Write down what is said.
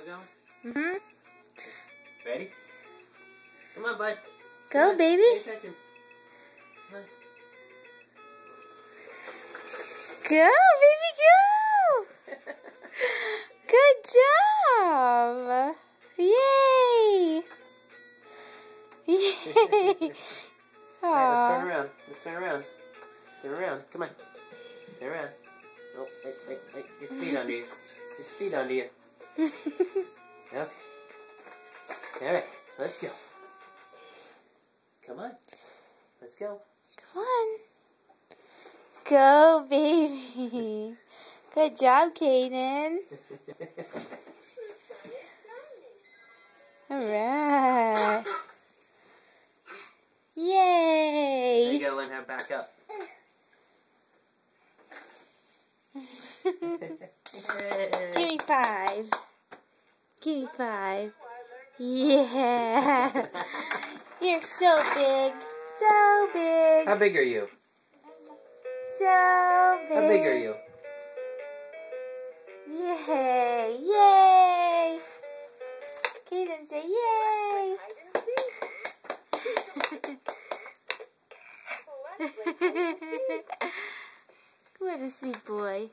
going? Mm-hmm. Ready? Come on, bud. Go, on. baby. Pay attention. Come on. Go, baby, go. Good job. Yay. Yay. Alright, let's turn around. Let's turn around. Turn around. Come on. Turn around. Oh, wait. Your feet under you. Your feet under you. Okay. Alright, let's go. Come on. Let's go. Come on. Go, baby. Good job, Caden. Alright. Yay. Now you gotta learn how to back up. Give me 5. Give me 5. Yeah. You're so big. So big. How big are you? So big. How big are you? Yay. Yay. Caden, say yay. What a sweet boy.